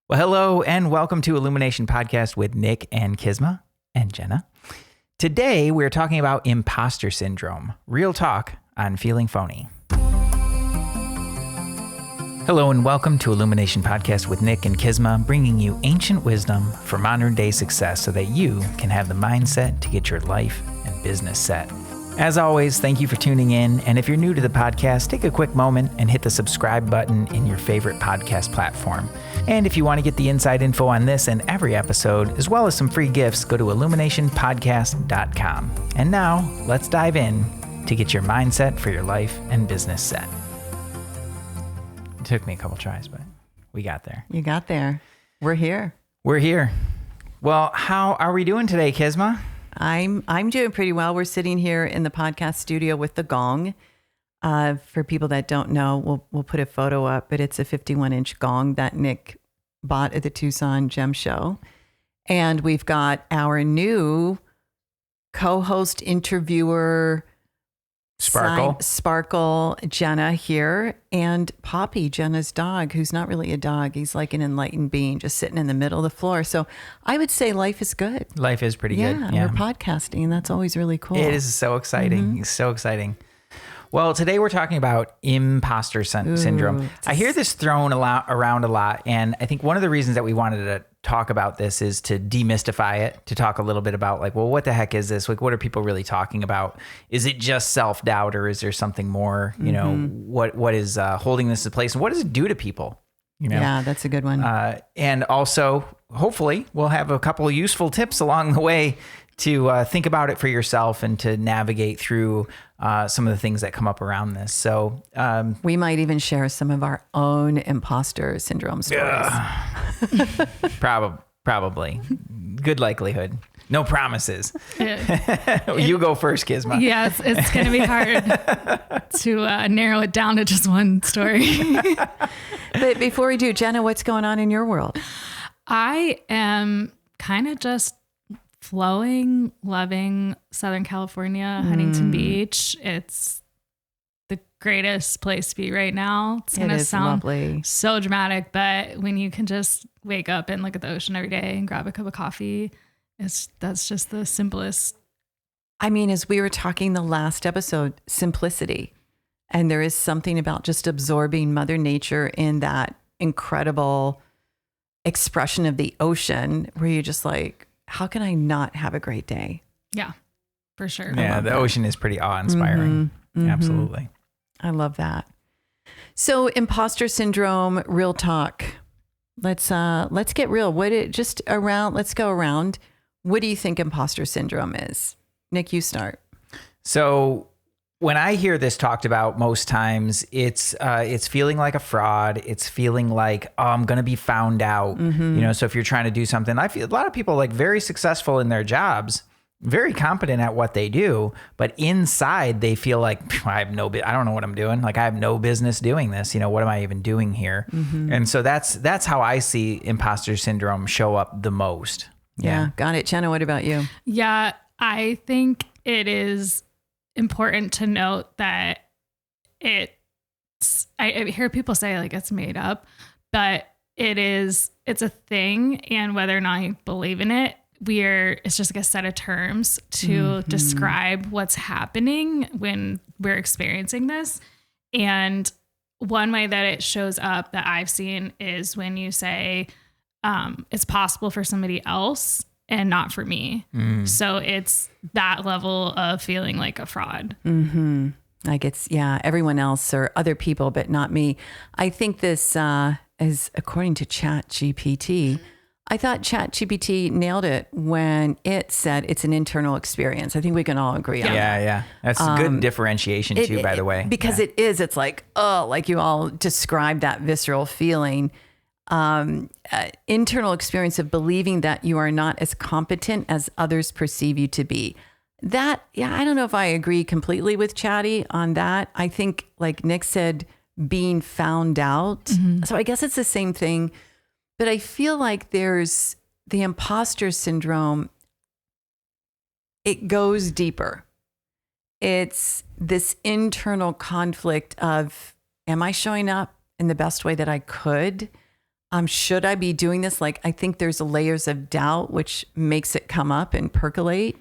Well, hello and welcome to Illumination Podcast with Nick and Kisma and Jenna. Today, we're talking about imposter syndrome, real talk on feeling phony. Hello and welcome to Illumination Podcast with Nick and Kisma, bringing you ancient wisdom for modern day success so that you can have the mindset to get your life and business set. As always, thank you for tuning in. And if you're new to the podcast, take a quick moment and hit the subscribe button in your favorite podcast platform. And if you want to get the inside info on this and every episode, as well as some free gifts, go to illuminationpodcast.com. And now, let's dive in to get your mindset for your life and business set. It took me a couple tries, but we got there. You got there. We're here. We're here. Well, how are we doing today, Kisma? I'm doing pretty well. We're sitting here in the podcast studio with the gong. For people that don't know, we'll put a photo up, but it's a 51-inch gong that Nick bought at the Tucson Gem Show. And we've got our new co-host, interviewer, Sparkle, Jenna here, and Poppy, Jenna's dog, who's not really a dog. He's like an enlightened being just sitting in the middle of the floor. So I would say life is good. Life is pretty good. Yeah, we're podcasting, and that's always really cool. It is so exciting. Mm-hmm. It's so exciting. Well, today we're talking about imposter syndrome. I hear this thrown around a lot, and I think one of the reasons that we wanted to talk about this is to demystify it, to talk a little bit about like, well, what the heck is this? Like, what are people really talking about? Is it just self-doubt, or is there something more? You know, what is holding this in place, and what does it do to people? You know? Yeah, that's a good one. And also, hopefully, we'll have a couple of useful tips along the way to think about it for yourself and to navigate through some of the things that come up around this. So we might even share some of our own imposter syndrome stories. Probably. Good likelihood. No promises. Yeah. You go first, Kisma. Yes, it's going to be hard to narrow it down to just one story. But before we do, Jenna, what's going on in your world? I am kind of just flowing, loving Southern California, Huntington Beach. It's the greatest place to be right now. It's going to sound lovely. So dramatic, but when you can just wake up and look at the ocean every day and grab a cup of coffee, that's just the simplest. I mean, as we were talking the last episode, simplicity. And there is something about just absorbing Mother Nature in that incredible expression of the ocean where you're just like, how can I not have a great day? Yeah, for sure. Yeah, the ocean is pretty awe-inspiring. Mm-hmm. Absolutely. I love that. So, imposter syndrome, real talk. Let's get real. Let's go around. What do you think imposter syndrome is? Nick, you start. So, when I hear this talked about, most times it's feeling like a fraud. It's feeling like, oh, I'm going to be found out. Mm-hmm. You know, so if you're trying to do something, I feel a lot of people like very successful in their jobs, very competent at what they do, but inside they feel like I don't know what I'm doing. Like I have no business doing this. You know, what am I even doing here? Mm-hmm. And so that's how I see imposter syndrome show up the most. Yeah. Got it. Jenna, what about you? Yeah, I think it is important to note that I hear people say like it's made up, but it's a thing. And whether or not you believe in it, it's just like a set of terms to describe what's happening when we're experiencing this. And one way that it shows up that I've seen is when you say, it's possible for somebody else and not for me. So it's that level of feeling like a fraud. Mm-hmm. Like everyone else or other people, but not me. I think this is according to ChatGPT. I thought ChatGPT nailed it when it said it's an internal experience. I think we can all agree on that. Yeah. That's a good differentiation too, by the way. Because it's like, like you all described that visceral feeling. Internal experience of believing that you are not as competent as others perceive you to be. I don't know if I agree completely with Chatty on that. I think, like Nick said, being found out. Mm-hmm. So I guess it's the same thing, but I feel like there's the imposter syndrome. It goes deeper. It's this internal conflict of, am I showing up in the best way that I could? Should I be doing this? Like, I think there's layers of doubt, which makes it come up and percolate.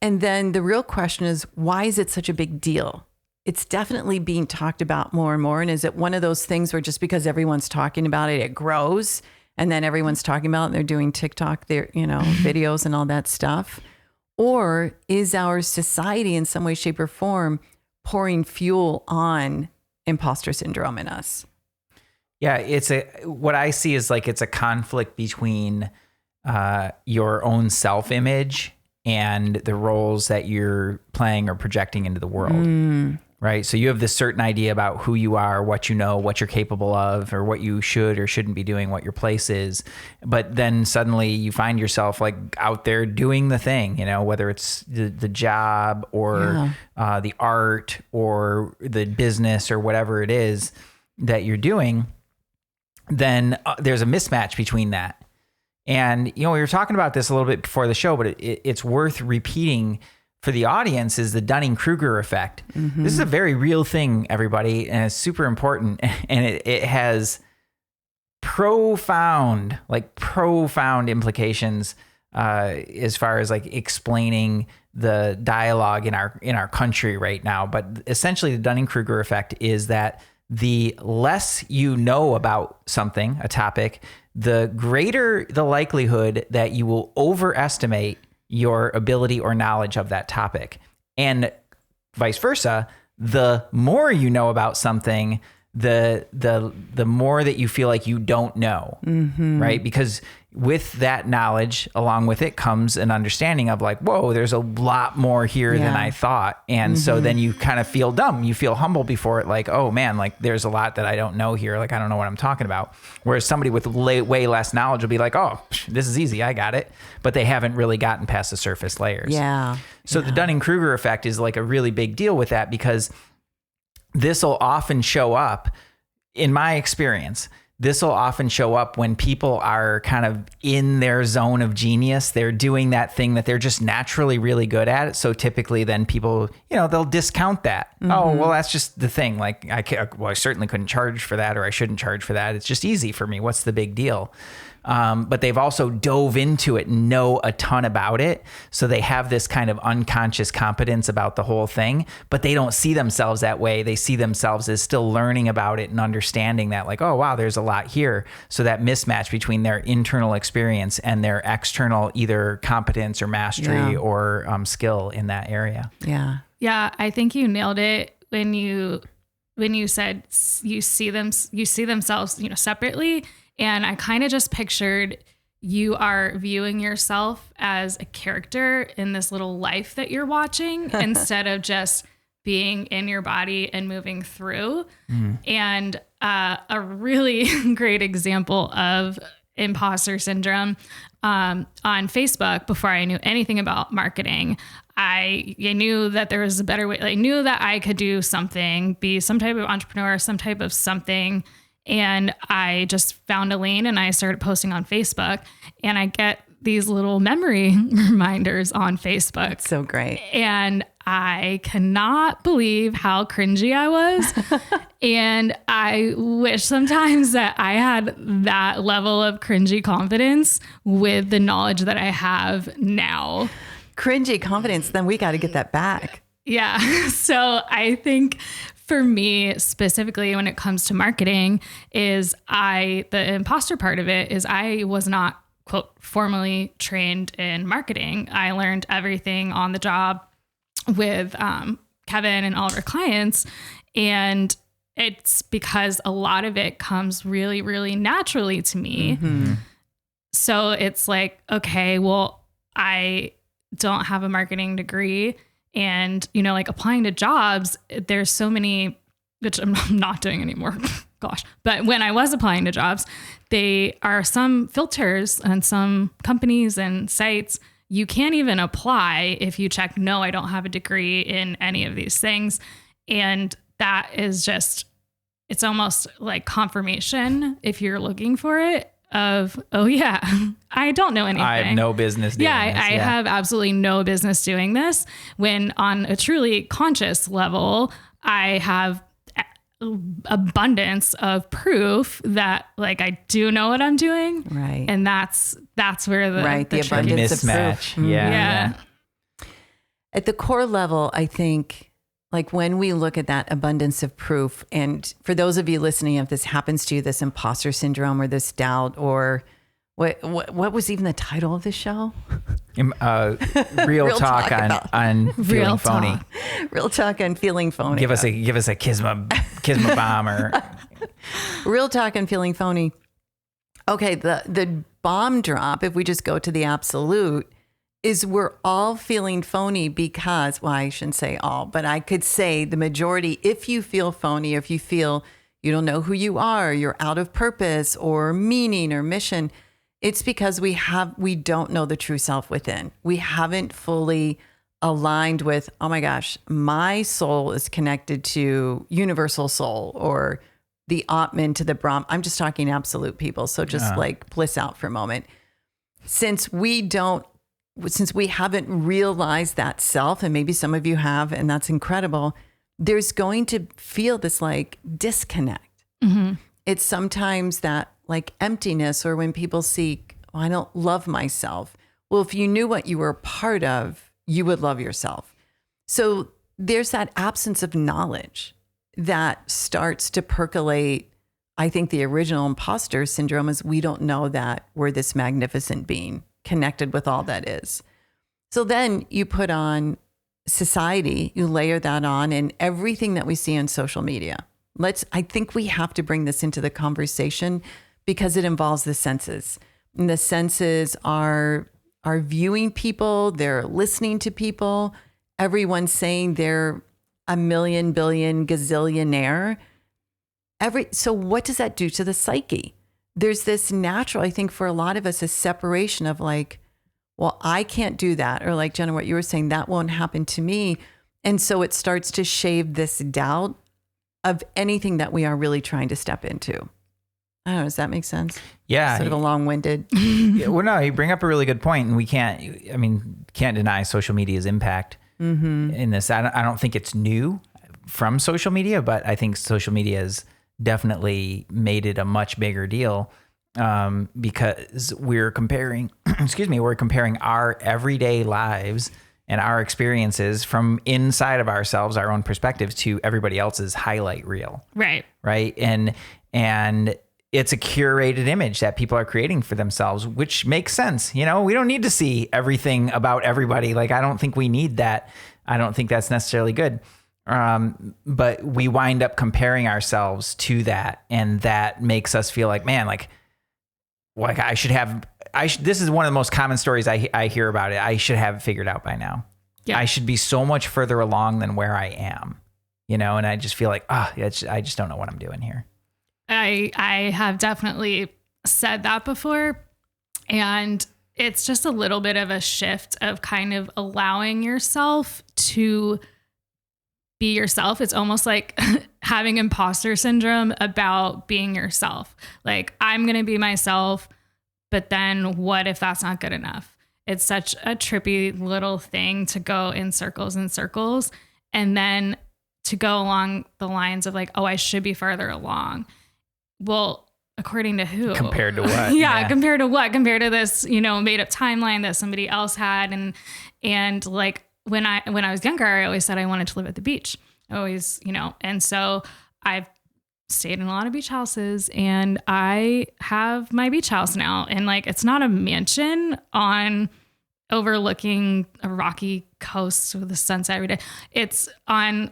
And then the real question is, why is it such a big deal? It's definitely being talked about more and more. And is it one of those things where just because everyone's talking about it, it grows? And then everyone's talking about it and they're doing TikTok, videos and all that stuff? Or is our society in some way, shape, or form pouring fuel on imposter syndrome in us? Yeah, what I see is like it's a conflict between your own self-image and the roles that you're playing or projecting into the world, right? So you have this certain idea about who you are, what you know, what you're capable of, or what you should or shouldn't be doing, what your place is. But then suddenly you find yourself like out there doing the thing, whether it's the job or the art or the business or whatever it is that you're doing. Then there's a mismatch between that. And, we were talking about this a little bit before the show, but it's worth repeating for the audience is the Dunning-Kruger effect. Mm-hmm. This is a very real thing, everybody, and it's super important. And it has profound implications as far as like explaining the dialogue in our country right now. But essentially the Dunning-Kruger effect is that the less you know about something, a topic, the greater the likelihood that you will overestimate your ability or knowledge of that topic. And vice versa, the more you know about something, the more that you feel like you don't know, right? Because with that knowledge, along with it comes an understanding of like, whoa, there's a lot more here than I thought. And so then you kind of feel dumb. You feel humble before it, like, oh man, like there's a lot that I don't know here. Like, I don't know what I'm talking about. Whereas somebody with way less knowledge will be like, oh, this is easy. I got it. But they haven't really gotten past the surface layers. Yeah. So the Dunning-Kruger effect is like a really big deal with that, because this will often show up, in my experience, this will often show up when people are kind of in their zone of genius. They're doing that thing that they're just naturally really good at. So typically then people, they'll discount that. Oh, well, that's just the thing. Like I certainly couldn't charge for that, or I shouldn't charge for that. It's just easy for me. What's the big deal? But they've also dove into it and know a ton about it. So they have this kind of unconscious competence about the whole thing, but they don't see themselves that way. They see themselves as still learning about it and understanding that like, oh, wow, there's a lot here. So that mismatch between their internal experience and their external either competence or mastery or skill in that area. Yeah. Yeah. I think you nailed it when you said you see themselves, separately. And I kind of just pictured you are viewing yourself as a character in this little life that you're watching instead of just being in your body and moving through. And a really great example of imposter syndrome on Facebook, before I knew anything about marketing, I knew that there was a better way. I knew that I could do something, be some type of entrepreneur, some type of something. And I just found a lane and I started posting on Facebook, and I get these little memory reminders on Facebook. That's so great. And I cannot believe how cringy I was. And I wish sometimes that I had that level of cringy confidence with the knowledge that I have now. Cringy confidence, then we got to get that back. Yeah. So I think for me specifically, when it comes to marketing, is the imposter part of it is I was not, quote, formally trained in marketing. I learned everything on the job with Kevin and all of our clients. And it's because a lot of it comes really, really naturally to me. So it's like, okay, well, I don't have a marketing degree. And, like applying to jobs, there's so many, which I'm not doing anymore. Gosh. But when I was applying to jobs, they are some filters and some companies and sites. You can't even apply if you check, no, I don't have a degree in any of these things. And that is just, it's almost like confirmation if you're looking for it of, oh yeah, I don't know anything. I have no business doing this. I have absolutely no business doing this, when on a truly conscious level, I have abundance of proof that like I do know what I'm doing. Right. And that's where the abundance of mismatch. proof. Yeah. At the core level, I think like when we look at that abundance of proof, and for those of you listening, if this happens to you, this imposter syndrome or this doubt, or what was even the title of the show? Real talk on feeling phony. Real talk on feeling phony. Give us a kisma bomb or real talk on feeling phony. Okay, the bomb drop, if we just go to the absolute, is we're all feeling phony because, well, I shouldn't say all, but I could say the majority, if you feel phony, if you feel you don't know who you are, you're out of purpose or meaning or mission, it's because we don't know the true self within. We haven't fully aligned with, oh my gosh, my soul is connected to universal soul or the Atman to the Brahm. I'm just talking absolute people. So just like bliss out for a moment. Since we haven't realized that self, and maybe some of you have, and that's incredible, there's going to feel this like disconnect. Mm-hmm. It's sometimes that like emptiness, or when people seek, I don't love myself. Well, if you knew what you were a part of, you would love yourself. So there's that absence of knowledge that starts to percolate. I think the original imposter syndrome is we don't know that we're this magnificent being connected with all that is. So then you put on society, you layer that on, and everything that we see on social media. I think we have to bring this into the conversation because it involves the senses. And the senses are viewing people, they're listening to people. Everyone's saying they're a million, billion, gazillionaire. So what does that do to the psyche? There's this natural, I think for a lot of us, a separation of like, well, I can't do that. Or like, Jenna, what you were saying, that won't happen to me. And so it starts to shave this doubt of anything that we are really trying to step into. I don't know, does that make sense? Yeah. Sort of a long-winded. Yeah, well, no, you bring up a really good point, and we can't deny social media's impact in this. I don't think it's new from social media, but I think social media has definitely made it a much bigger deal because we're comparing, we're comparing our everyday lives and our experiences from inside of ourselves, our own perspectives, to everybody else's highlight reel. Right. Right. And it's a curated image that people are creating for themselves, which makes sense. You know, we don't need to see everything about everybody. Like, I don't think we need that. I don't think that's necessarily good. But we wind up comparing ourselves to that. And that makes us feel like, man, like this is one of the most common stories I hear about it. I should have figured out by now. Yeah. I should be so much further along than where I am, you know? And I just feel like, I just don't know what I'm doing here. I have definitely said that before, and it's just a little bit of a shift of kind of allowing yourself to be yourself. It's almost like having imposter syndrome about being yourself. Like, I'm going to be myself, but then what if that's not good enough? It's such a trippy little thing to go in circles and circles, and then to go along the lines of like, oh, I should be further along. Well, according to who? Compared to what? Yeah, compared to what? Compared to this, made up timeline that somebody else had. And like when I was younger, I always said I wanted to live at the beach. Always, and so I've stayed in a lot of beach houses, and I have my beach house now. And like, it's not a mansion overlooking a rocky coast with the sunset every day. It's on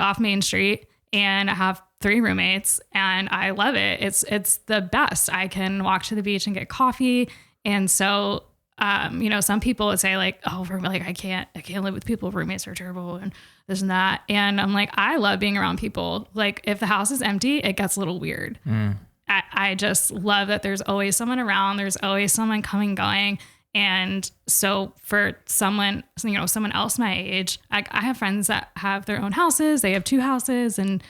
off Main Street, and I have 3 roommates, and I love it. It's the best. I can walk to the beach and get coffee. And so, some people would say like, oh, I can't live with people. Roommates are terrible and this and that. And I'm like, I love being around people. Like, if the house is empty, it gets a little weird. I just love that there's always someone around. There's always someone coming, going. And so for someone, someone else my age, I have friends that have their own houses. They have 2 houses and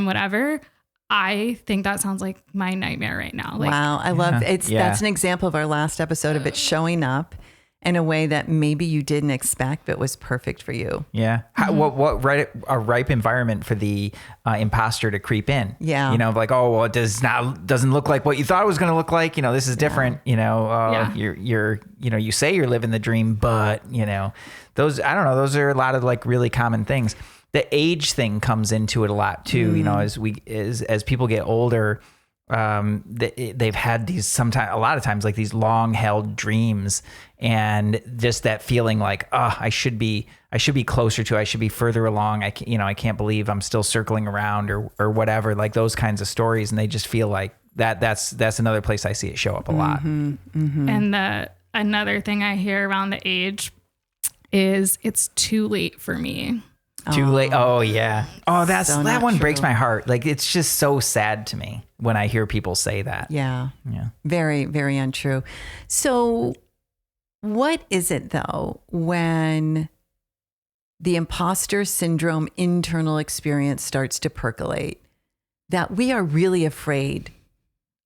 whatever. I think that sounds like my nightmare right now. Like, wow. I love it. That's an example of our last episode of it showing up in a way that maybe you didn't expect, but was perfect for you. Yeah. What a ripe environment for the imposter to creep in. Yeah. You know, like, oh, well, it doesn't look like what you thought it was going to look like. You know, this is different. You know, you're, you know, you say you're living the dream, but you know, those are a lot of like really common things. The age thing comes into it a lot too. You know, as people get older, they've had a lot of times like these long held dreams, and just that feeling like, oh, I should be closer to, I should be further along. I can't believe I'm still circling around or whatever, like those kinds of stories. And they just feel like that's another place I see it show up a lot. And another thing I hear around the age is it's too late for me. Too late. Oh yeah. Oh, that one breaks true. my heart. Like, it's just so sad to me when I hear people say that. Yeah. Yeah. Very, very untrue. So what is it though, when the imposter syndrome internal experience starts to percolate, that we are really afraid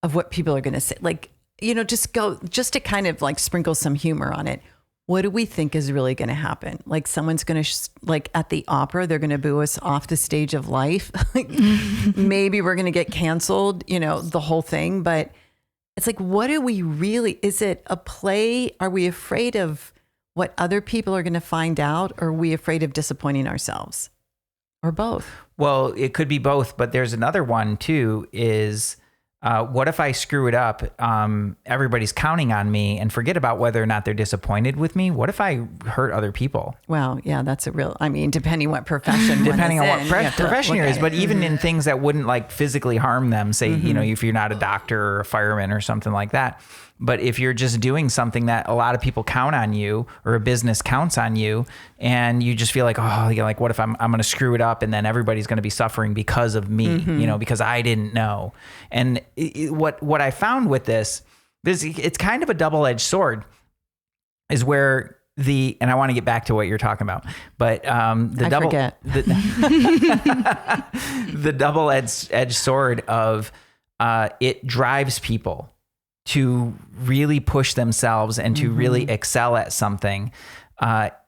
of what people are going to say? Like, you know, just to kind of like sprinkle some humor on it. What do we think is really going to happen? Like, someone's going to, like at the opera, they're going to boo us off the stage of life. Like, maybe we're going to get canceled, you know, the whole thing. But it's like, what are we really, is it a play? Are we afraid of what other people are going to find out? Or are we afraid of disappointing ourselves? Or both? Well, it could be both, but there's another one too, is what if I screw it up? Everybody's counting on me, and forget about whether or not they're disappointed with me. What if I hurt other people? Well, yeah, that's depending what profession, depending on what in, profession you're in, but even in things that wouldn't like physically harm them, say, you know, if you're not a doctor or a fireman or something like that. But if you're just doing something that a lot of people count on you, or a business counts on you, and you just feel like, oh, you know, like, what if I'm going to screw it up, and then everybody's going to be suffering because of me, you know, because I didn't know. And what I found with this, it's kind of a double-edged sword, is where and I want to get back to what you're talking about, but the double-edged sword of it drives people to really push themselves and to really excel at something, but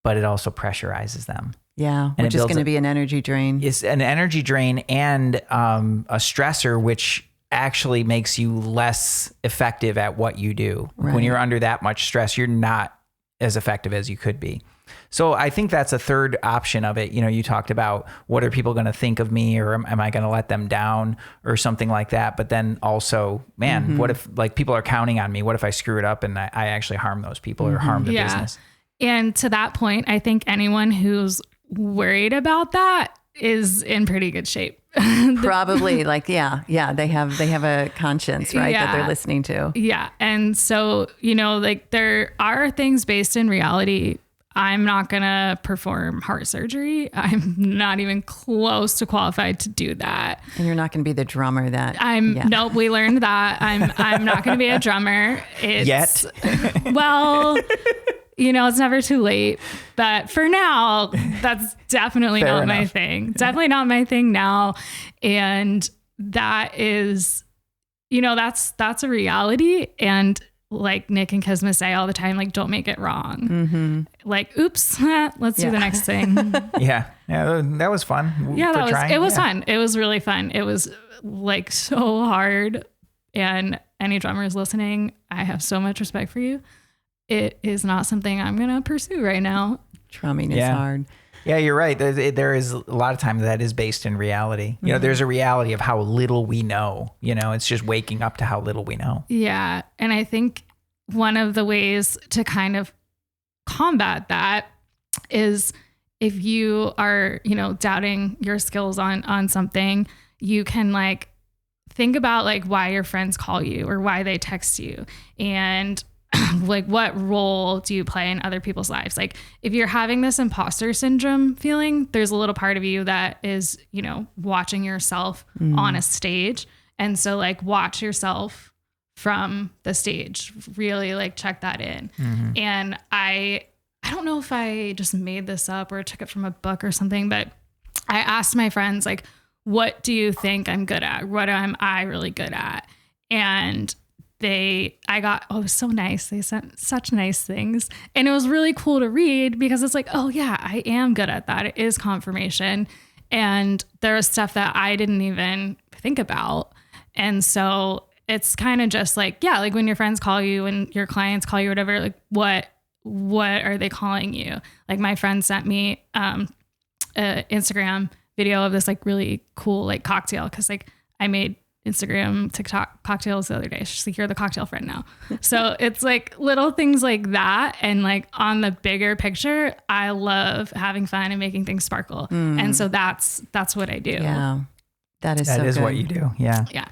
it also pressurizes them. Yeah, which is going to be an energy drain. It's an energy drain and a stressor, which actually makes you less effective at what you do. Right. When you're under that much stress, you're not as effective as you could be. So I think that's a third option of it. You know, you talked about, what are people going to think of me, or am I going to let them down or something like that? But then also, man, what if like people are counting on me? What if I screw it up and I actually harm those people or harm the business? And to that point, I think anyone who's worried about that is in pretty good shape. Probably like, they have a conscience, right? That they're listening to. Yeah. And so, you know, like there are things based in reality. I'm not going to perform heart surgery. I'm not even close to qualified to do that. And you're not going to be the drummer that Nope. We learned that I'm not going to be a drummer. Yet. Well, you know, it's never too late, but for now, that's definitely not my thing. Definitely not my thing now. And that is, you know, that's a reality. And like Nick and Kisma say all the time, like, don't make it wrong. Like, oops, let's do the next thing. Yeah. That was fun. Yeah, it was fun. It was really fun. It was like so hard. And any drummers listening, I have so much respect for you. It is not something I'm going to pursue right now. Drumming is hard. Yeah, you're right. There is a lot of time that is based in reality. You know, there's a reality of how little we know. You know, it's just waking up to how little we know. Yeah. And I think one of the ways to kind of combat that is, if you are, you know, doubting your skills on something, you can like think about like why your friends call you or why they text you, and like what role do you play in other people's lives? Like if you're having this imposter syndrome feeling, there's a little part of you that is, you know, watching yourself on a stage. And so like watch yourself from the stage, really like check that in. And I don't know if I just made this up or took it from a book or something, but I asked my friends, like, what do you think I'm good at? What am I really good at? And I got, it was so nice. They sent such nice things. And it was really cool to read because it's like, oh yeah, I am good at that. It is confirmation. And there was stuff that I didn't even think about. And so it's kind of just like, yeah, like when your friends call you and your clients call you, whatever, like what are they calling you? Like my friend sent me an Instagram video of this like really cool like cocktail. Cause like I made Instagram, TikTok cocktails the other day. She's like, you're the cocktail friend now. So it's like little things like that. And like on the bigger picture, I love having fun and making things sparkle. And so that's what I do. Yeah. That is That is good. what you do. Yeah. Yeah.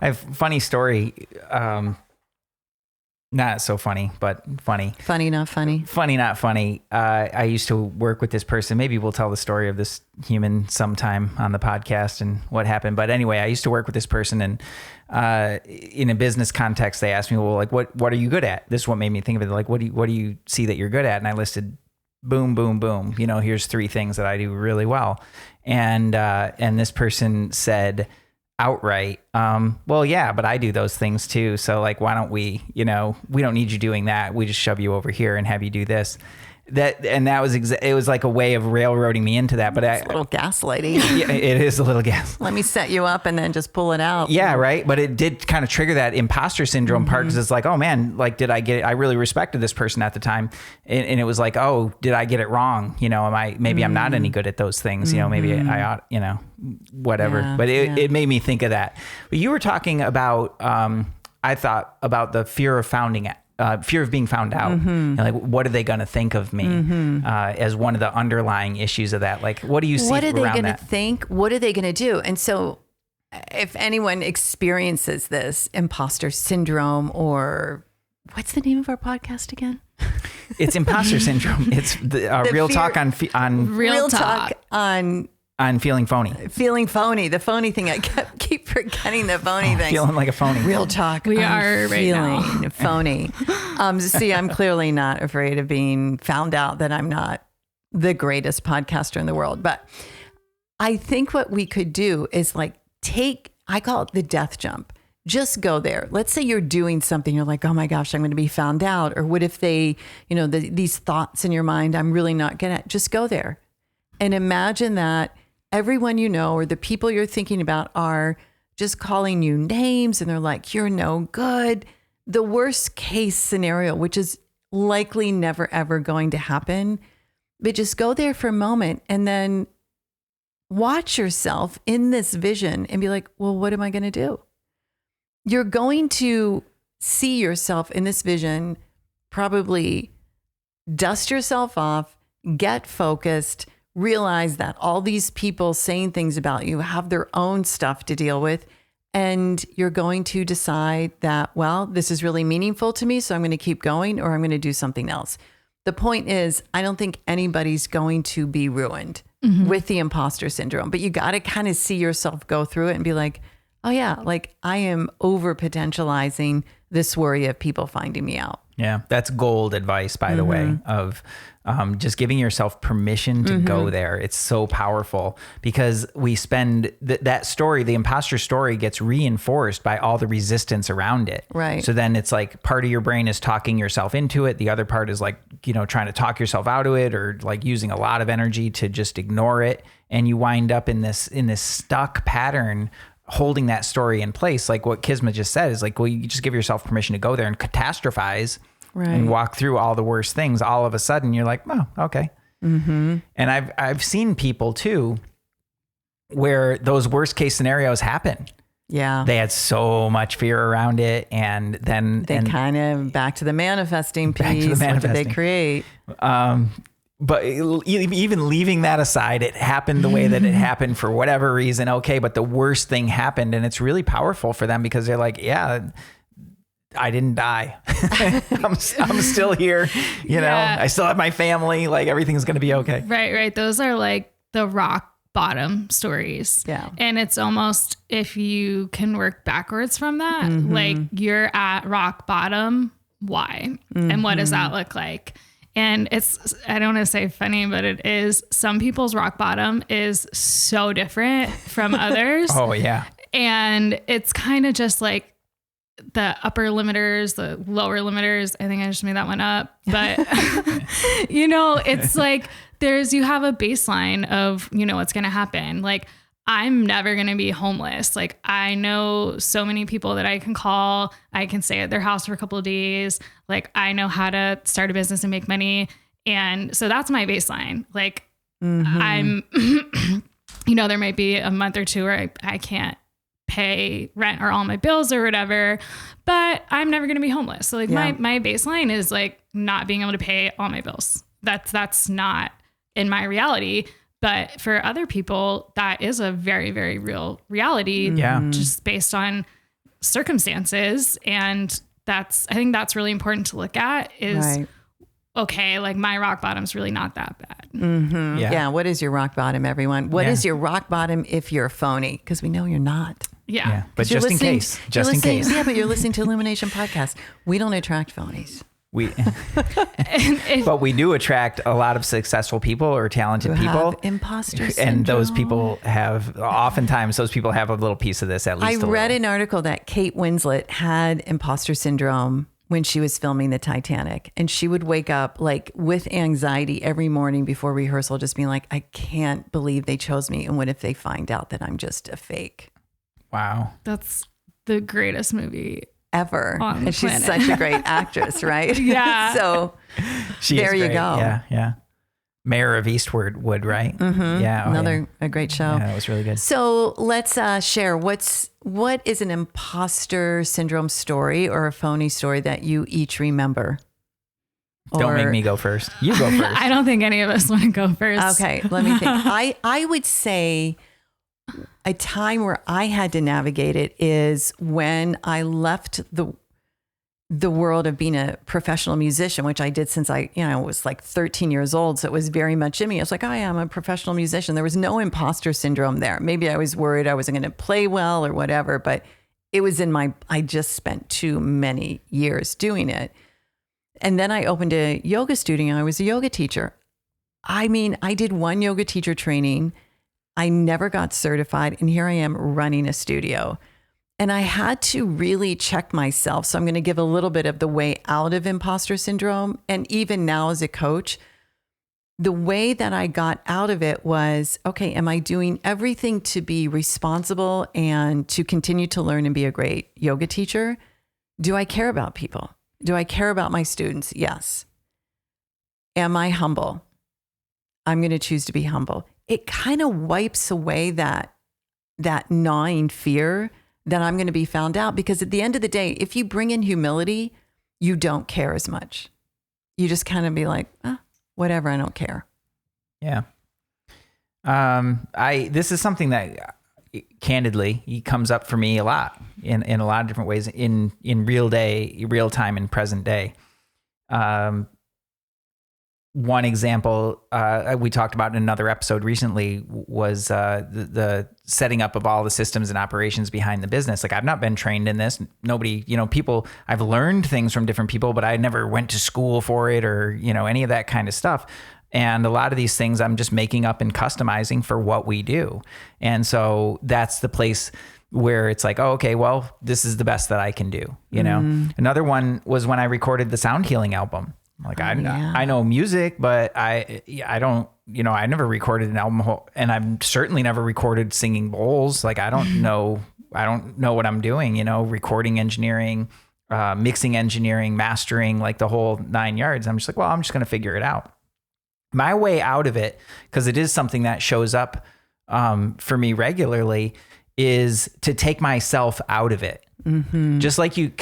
I have a funny story. Not so funny, but funny. Funny, not funny. Funny, not funny. I used to work with this person. Maybe we'll tell the story of this human sometime on the podcast and what happened. But anyway, I used to work with this person, and in a business context, they asked me, well, like, what are you good at? This is what made me think of it. Like, what do you see that you're good at? And I listed boom, boom, boom. You know, here's 3 things that I do really well. And this person said outright, well, yeah, but I do those things too. So like, why don't we, we don't need you doing that. We just shove you over here and have you do this. That was it was like a way of railroading me into that. But It's a little gaslighting. yeah, it is a little gas. Let me set you up and then just pull it out. Yeah, right. But it did kind of trigger that imposter syndrome part, because it's like, oh man, like, did I get it? I really respected this person at the time, and it was like, oh, did I get it wrong? Maybe I'm not any good at those things. Maybe I ought, whatever. Yeah, but it made me think of that. But you were talking about, I thought about the fear of fear of being found out. And like, what are they going to think of me as one of the underlying issues of that? Like, what do you see around that? What are they going to think? What are they going to do? And so if anyone experiences this imposter syndrome, or what's the name of our podcast again? It's imposter syndrome. It's the real fear- talk on Real talk on feeling phony. Feeling phony. The phony thing. I keep forgetting the phony thing. Feeling like a phony. Real talk. We on are right now. feeling phony. See, I'm clearly not afraid of being found out that I'm not the greatest podcaster in the world. But I think what we could do is like I call it the death jump. Just go there. Let's say you're doing something. You're like, oh my gosh, I'm going to be found out. Or what if they, these thoughts in your mind, I'm really not going to. Just go there. And imagine that everyone you know or the people you're thinking about are just calling you names, and they're like, you're no good. The worst case scenario, which is likely never, ever going to happen. But just go there for a moment and then watch yourself in this vision and be like, well, what am I going to do? You're going to see yourself in this vision, probably dust yourself off, get focused, realize that all these people saying things about you have their own stuff to deal with. And you're going to decide that, well, this is really meaningful to me, so I'm going to keep going, or I'm going to do something else. The point is, I don't think anybody's going to be ruined with the imposter syndrome, but you got to kind of see yourself go through it and be like, oh yeah, like I am over potentializing this worry of people finding me out. Yeah, that's gold advice, by the way, of just giving yourself permission to go there. It's so powerful, because we spend that story, the imposter story, gets reinforced by all the resistance around it. Right. So then it's like part of your brain is talking yourself into it. The other part is like, trying to talk yourself out of it, or like using a lot of energy to just ignore it. And you wind up in this stuck pattern, holding that story in place. Like what Kismet just said is like, well, you just give yourself permission to go there and catastrophize. Right. And walk through all the worst things. All of a sudden you're like, oh, okay. And I've seen people too, where those worst case scenarios happen. Yeah. They had so much fear around it. And then they kind of back to the manifesting piece. What did they create? But even leaving that aside, it happened the way that it happened for whatever reason. Okay. But the worst thing happened, and it's really powerful for them, because they're like, yeah, I didn't die. I'm still here. I still have my family. Like everything's going to be okay. Right. Those are like the rock bottom stories. Yeah. And it's almost, if you can work backwards from that, like you're at rock bottom, why? And what does that look like? And it's, I don't want to say funny, but it is, some people's rock bottom is so different from others. Oh yeah. And it's kind of just like, the upper limiters, the lower limiters. I think I just made that one up, but it's like you have a baseline of, what's going to happen. Like, I'm never going to be homeless. Like, I know so many people that I can call. I can stay at their house for a couple of days. Like, I know how to start a business and make money. And so that's my baseline. Like, I'm, there might be a month or two where I can't pay rent or all my bills or whatever, but I'm never going to be homeless. So like my baseline is like not being able to pay all my bills. That's not in my reality. But for other people, that is a very, very real reality. Yeah. Just based on circumstances. And I think that's really important to look at is, okay, like my rock bottom's really not that bad. Mm-hmm. Yeah. What is your rock bottom, everyone? What is your rock bottom if you're a phony? Because we know you're not. Yeah. But just in case. Yeah, but you're listening to Illumination Podcast. We don't attract phonies. But we do attract a lot of successful people or talented people. Have imposter syndrome. And those people oftentimes a little piece of this, at least. I read an article that Kate Winslet had imposter syndrome when she was filming the Titanic, and she would wake up like with anxiety every morning before rehearsal, just being like, I can't believe they chose me. And what if they find out that I'm just a fake? Wow. That's the greatest movie ever. And she's such a great actress, right? Yeah. So there you go. Yeah. Mayor of Eastwood, right? Mm-hmm. Yeah. A great show. Yeah, that was really good. So let's share what is an imposter syndrome story or a phony story that you each remember? Don't make me go first. You go first. I don't think any of us want to go first. Okay, let me think. I would say a time where I had to navigate it is when I left the world of being a professional musician, which I did since I was like 13 years old. So it was very much in me. I was like, I am a professional musician. There was no imposter syndrome there. Maybe I was worried I wasn't going to play well or whatever, but it was I just spent too many years doing it. And then I opened a yoga studio. I was a yoga teacher. I mean, I did one yoga teacher training. I never got certified. And here I am running a studio. And I had to really check myself. So I'm going to give a little bit of the way out of imposter syndrome. And even now as a coach, the way that I got out of it was, okay, am I doing everything to be responsible and to continue to learn and be a great yoga teacher? Do I care about people? Do I care about my students? Yes. Am I humble? I'm going to choose to be humble. It kind of wipes away that gnawing fear that I'm going to be found out, because at the end of the day, if you bring in humility, you don't care as much. You just kind of be like, whatever, I don't care. Yeah. This is something that candidly comes up for me a lot in a lot of different ways in real time and present day. One example we talked about in another episode recently was the setting up of all the systems and operations behind the business. Like, I've not been trained in this. Nobody, people, I've learned things from different people, but I never went to school for it or, any of that kind of stuff. And a lot of these things I'm just making up and customizing for what we do. And so that's the place where it's like, oh, okay, well, this is the best that I can do. Another one was when I recorded the Sound Healing album. Like, I know music, but I don't, I never recorded an album, and I've certainly never recorded singing bowls. Like, I don't know what I'm doing, recording engineering, mixing engineering, mastering, like the whole 9 yards. I'm just like, well, I'm just going to figure it out. My way out of it, because it is something that shows up for me regularly, is to take myself out of it. Mm-hmm. Just like you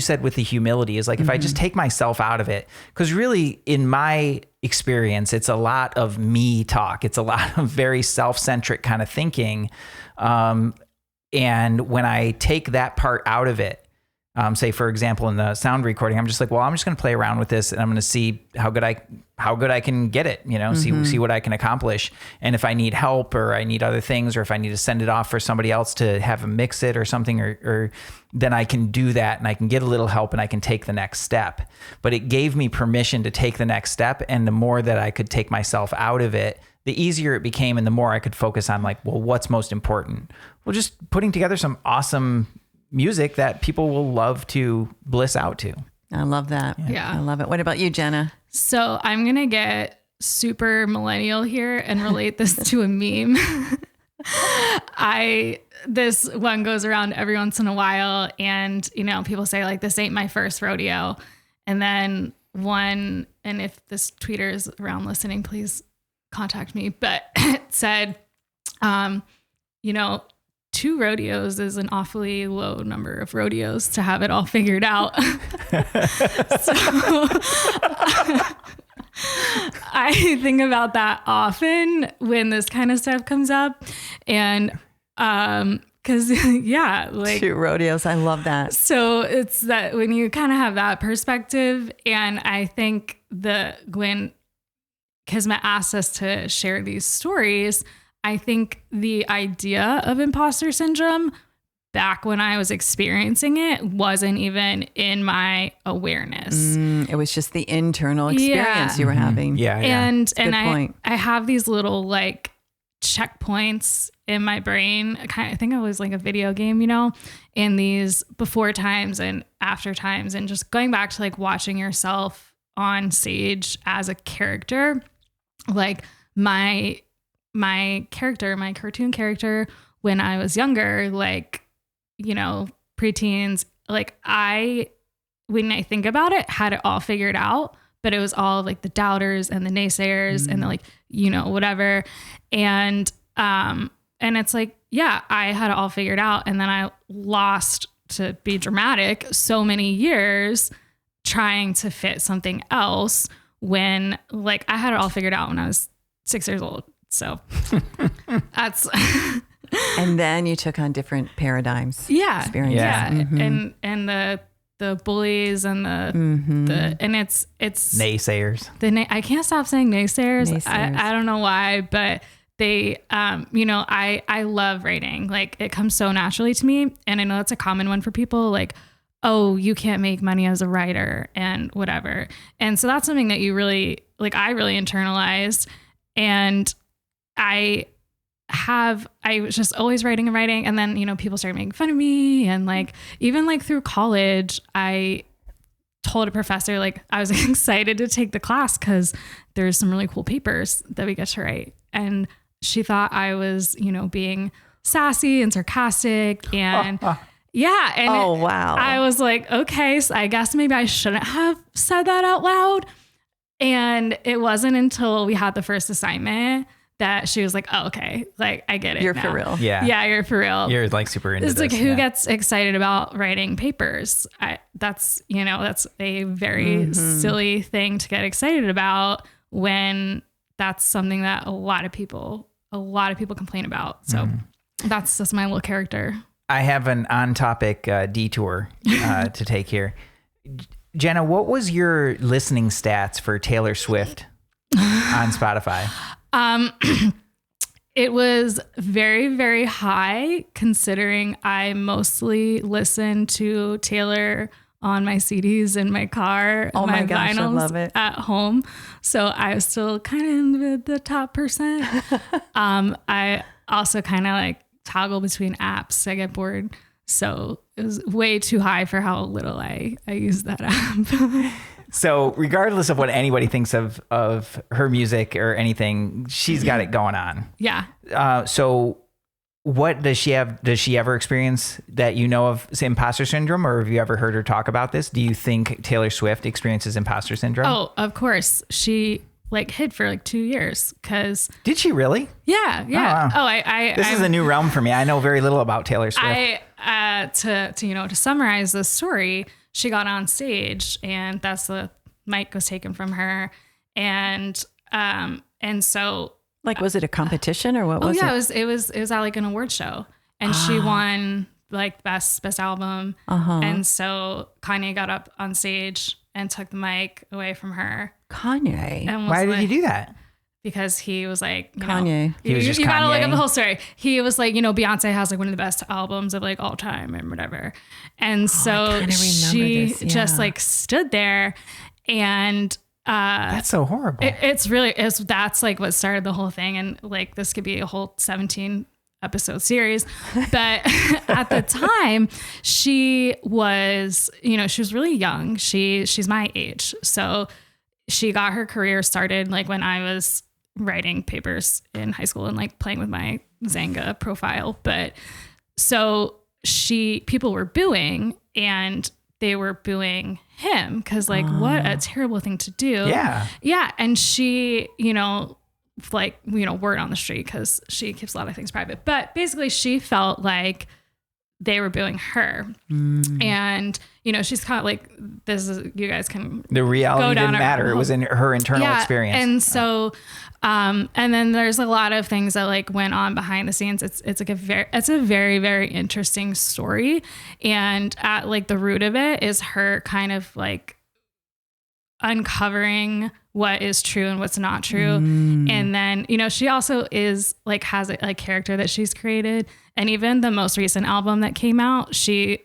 said with the humility, is like, if I just take myself out of it, because really in my experience, it's a lot of me talk. It's a lot of very self-centric kind of thinking. And when I take that part out of it, say for example, in the sound recording, I'm just like, well, I'm just going to play around with this and I'm going to see how good I can get it, see what I can accomplish. And if I need help or I need other things, or if I need to send it off for somebody else to have them mix it or something, or then I can do that and I can get a little help and I can take the next step. But it gave me permission to take the next step. And the more that I could take myself out of it, the easier it became. And the more I could focus on, like, well, what's most important? Well, just putting together some awesome music that people will love to bliss out to. I love that. Yeah. I love it. What about you, Jenna? So I'm going to get super millennial here and relate this to a meme. This one goes around every once in a while, and people say like, this ain't my first rodeo. And then and if this tweeter is around listening, please contact me. But it said, 2 rodeos is an awfully low number of rodeos to have it all figured out. So I think about that often when this kind of stuff comes up. And, cause yeah, like 2 rodeos. I love that. So it's that when you kind of have that perspective, and I think when Kismet asked us to share these stories, I think the idea of imposter syndrome back when I was experiencing it wasn't even in my awareness. It was just the internal experience you were having. Yeah. And point. I have these little like checkpoints in my brain. I think it was like a video game, in these before times and after times, and just going back to like watching yourself on stage as a character. Like my cartoon character when I was younger, like, preteens, like when I think about it, had it all figured out, but it was all like the doubters and the naysayers and the like, whatever. And it's like, yeah, I had it all figured out. And then I lost, to be dramatic, so many years trying to fit something else when like I had it all figured out when I was 6 years old. So that's. And then you took on different paradigms. Yeah. Experiences. Yeah. Mm-hmm. And the bullies and the and it's Naysayers. I can't stop saying naysayers. I don't know why, but they, I love writing. Like it comes so naturally to me. And I know that's a common one for people. Like, oh, you can't make money as a writer and whatever. And so that's something that I really internalized. And I was just always writing. And then, people started making fun of me. And like, even like through college, I told a professor, like I was excited to take the class because there's some really cool papers that we get to write. And she thought I was, being sassy and sarcastic and yeah. And oh, wow. I was like, okay, so I guess maybe I shouldn't have said that out loud. And it wasn't until we had the first assignment that she was like, oh, okay. Like, I get it. You're now. for real. Yeah. Yeah, you're for real. You're like super into it's this. like, who gets excited about writing papers? That's a very silly thing to get excited about when that's something that a lot of people complain about. So that's just my little character. I have an on-topic detour to take here. Jenna, what was your listening stats for Taylor Swift on Spotify? It was very, very high considering I mostly listen to Taylor on my CDs in my car, oh my my gosh, vinyls I love it. at home. So I was still kind of in the top percent. I also kind of like toggle between apps. I get bored. So it was way too high for how little I use that app. So regardless of what anybody thinks of her music or anything, she's got it going on. Yeah. So what does she have? Does she ever experience that of imposter syndrome, or have you ever heard her talk about this? Do you think Taylor Swift experiences imposter syndrome? Oh, of course. She hid for 2 years because. Did she really? Yeah. Yeah. Oh, wow. This is a new realm for me. I know very little about Taylor Swift. To summarize the story, she got on stage and that's the mic was taken from her. And so was it a competition or what was it? Oh yeah, it was at an award show and she won best album. And so Kanye got up on stage and took the mic away from her. Kanye. And why did he do that? Because he was like, Kanye. He was just you gotta Kanye. look up the whole story. He was like, Beyonce has one of the best albums of all time and whatever. And so she just stood there and that's so horrible. That's what started the whole thing. And this could be a whole 17 episode series. But at the time, she was, she was really young. She's my age. So she got her career started like when I was writing papers in high school and like playing with my Zanga profile. But so people were booing, and they were booing him because like, what a terrible thing to do. Yeah. Yeah. And she, word on the street, because she keeps a lot of things private, but basically she felt like they were booing her. And, she's kind of like, you guys can the reality didn't matter. It was in her internal yeah, experience. And so, and then there's a lot of things that like went on behind the scenes. It's like it's a very, very interesting story. And at like the root of it is her kind of like uncovering what is true and what's not true. And then, she also is like, has a character that she's created. And even the most recent album that came out, she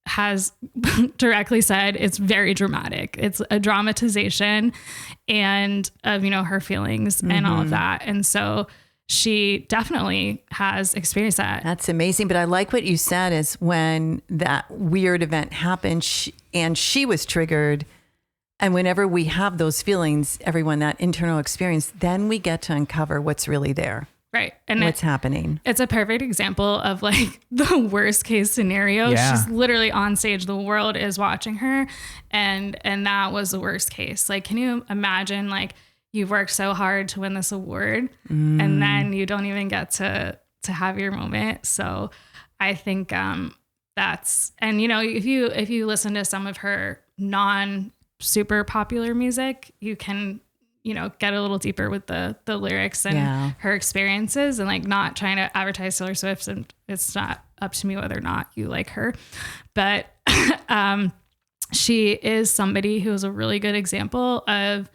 has directly said it's very dramatic. It's a dramatization and of, her feelings and all of that. And so she definitely has experienced that. That's amazing. But I like what you said is when that weird event happened she was triggered. And whenever we have those feelings, everyone, that internal experience, then we get to uncover what's really there. Right. And what's happening. It's a perfect example of like the worst case scenario. Yeah. She's literally on stage. The world is watching her. And that was the worst case. Like, can you imagine like you've worked so hard to win this award and then you don't even get to have your moment. So I think that's, and if you listen to some of her non super popular music, you can get a little deeper with the lyrics and her experiences, and like not trying to advertise Taylor Swift. And it's not up to me whether or not you like her, but she is somebody who is a really good example of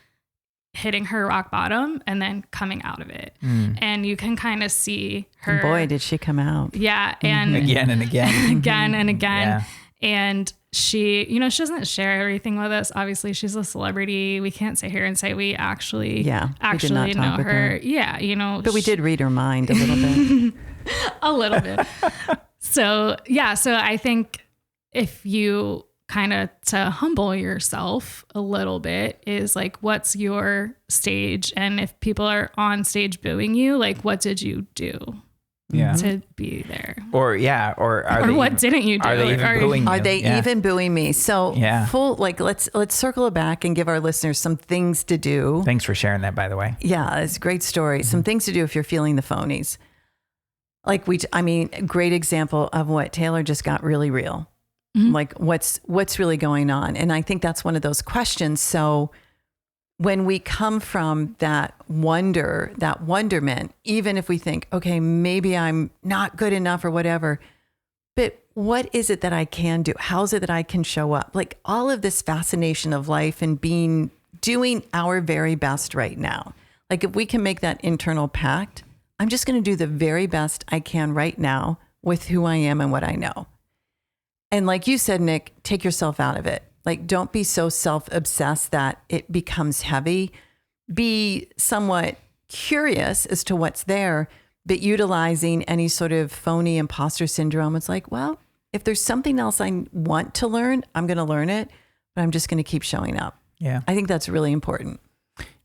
hitting her rock bottom and then coming out of it. And you can kind of see her. And boy, did she come out. Yeah. And again and again. Again and again. Yeah. And she, she doesn't share everything with us. Obviously, she's a celebrity. We can't sit here and say we actually know her. Yeah, But we did read her mind a little bit. A little bit. So I think if you kind of to humble yourself a little bit is like, what's your stage? And if people are on stage booing you, like, what did you do? Yeah. To be there. Or what didn't you do? Are they even booing you? Are they even booing me? So let's circle it back and give our listeners some things to do. Thanks for sharing that, by the way. Yeah, it's a great story. Some things to do if you're feeling the phonies. Like great example of what Taylor just got really real. Like what's really going on. And I think that's one of those questions. So when we come from that wonderment, even if we think, okay, maybe I'm not good enough or whatever, but what is it that I can do? How is it that I can show up? Like all of this fascination of life and doing our very best right now. Like if we can make that internal pact, I'm just going to do the very best I can right now with who I am and what I know. And like you said, Nick, take yourself out of it. Like, don't be so self-obsessed that it becomes heavy. Be somewhat curious as to what's there, but utilizing any sort of phony imposter syndrome. It's like, well, if there's something else I want to learn, I'm going to learn it, but I'm just going to keep showing up. Yeah. I think that's really important.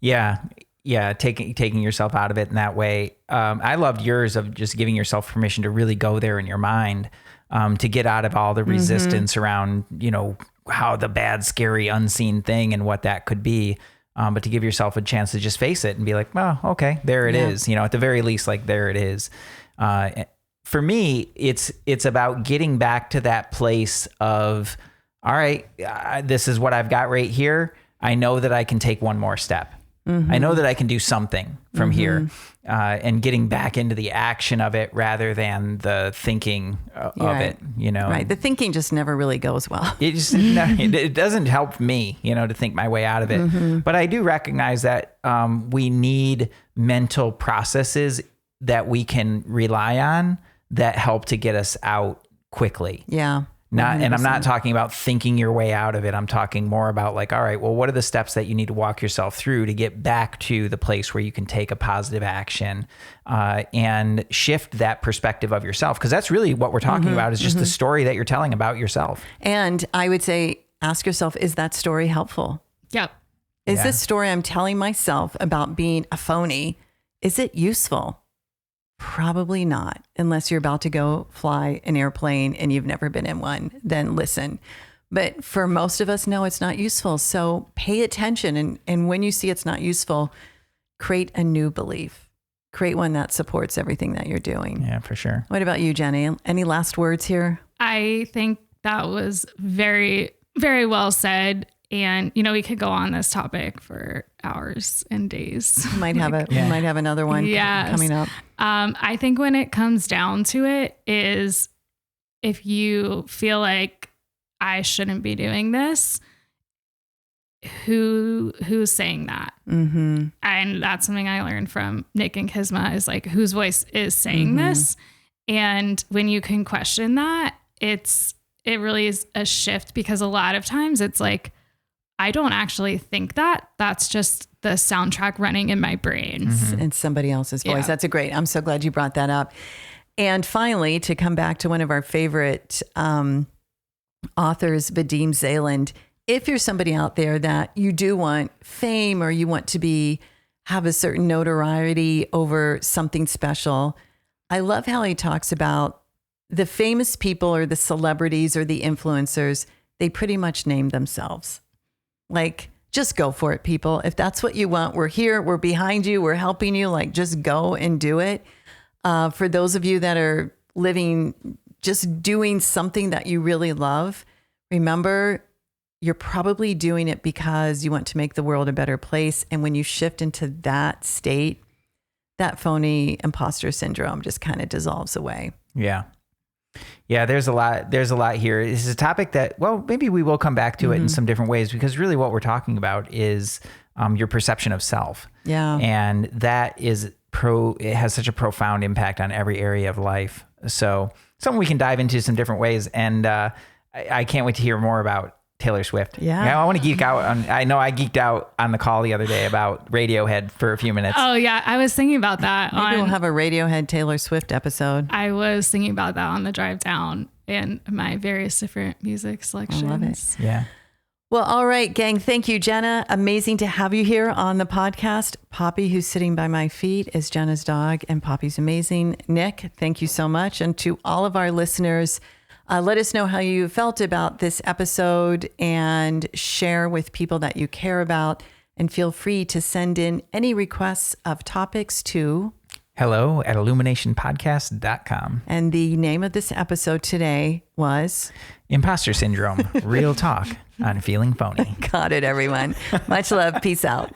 Yeah. Yeah. Taking yourself out of it in that way. I loved yours of just giving yourself permission to really go there in your mind, to get out of all the resistance around, how the bad, scary, unseen thing and what that could be. But to give yourself a chance to just face it and be like, well, okay, there it is. At the very least, like there it is. For me, it's about getting back to that place of, all right, this is what I've got right here. I know that I can take one more step. I know that I can do something from here, and getting back into the action of it rather than the thinking of it, Right. The thinking just never really goes well. It doesn't help me, to think my way out of it. But I do recognize that we need mental processes that we can rely on that help to get us out quickly. Yeah. And I'm not talking about thinking your way out of it. I'm talking more about like, all right, well, what are the steps that you need to walk yourself through to get back to the place where you can take a positive action and shift that perspective of yourself? Because that's really what we're talking about, is just the story that you're telling about yourself. And I would say, ask yourself, is that story helpful? Yep. Is this story I'm telling myself about being a phony, is it useful? Probably not, unless you're about to go fly an airplane and you've never been in one, then listen. But for most of us, no, it's not useful. So pay attention. And when you see it's not useful, create a new belief. Create one that supports everything that you're doing. Yeah, for sure. What about you, Jenny? Any last words here? I think that was very, very well said. And, we could go on this topic for hours and days. We might have another one coming up. I think when it comes down to it is, if you feel I shouldn't be doing this, who's saying that? Mm-hmm. And that's something I learned from Nick and Kisma, is whose voice is saying this. And when you can question that, it really is a shift, because a lot of times it's I don't actually think that. That's just the soundtrack running in my brain. And somebody else's voice. That's I'm so glad you brought that up. And finally, to come back to one of our favorite authors, Vadim Zayland, if you're somebody out there that you do want fame, or you want to have a certain notoriety over something special, I love how he talks about the famous people, or the celebrities, or the influencers. They pretty much name themselves. Just go for it, people. If that's what you want, we're here, we're behind you, we're helping you. Just go and do it. For those of you that are just doing something that you really love, remember, you're probably doing it because you want to make the world a better place. And when you shift into that state, that phony imposter syndrome just kind of dissolves away. Yeah. Yeah, there's a lot here. This is a topic that, well, maybe we will come back to it in some different ways, because really what we're talking about is your perception of self. Yeah. And that it has such a profound impact on every area of life. So something we can dive into some different ways. And I can't wait to hear more about Taylor Swift. Yeah. I want to geek out I know I geeked out on the call the other day about Radiohead for a few minutes. Oh yeah. I was thinking about that. Maybe we'll have a Radiohead Taylor Swift episode. I was thinking about that on the drive down, and my various different music selections. I love it. Yeah. Well, all right, gang. Thank you, Jenna. Amazing to have you here on the podcast. Poppy, who's sitting by my feet, is Jenna's dog, and Poppy's amazing. Nick, thank you so much. And to all of our listeners, let us know how you felt about this episode, and share with people that you care about. And feel free to send in any requests of topics to hello@illuminationpodcast.com. And the name of this episode today was Imposter Syndrome, Real Talk on Feeling Phony. Got it, everyone. Much love. Peace out.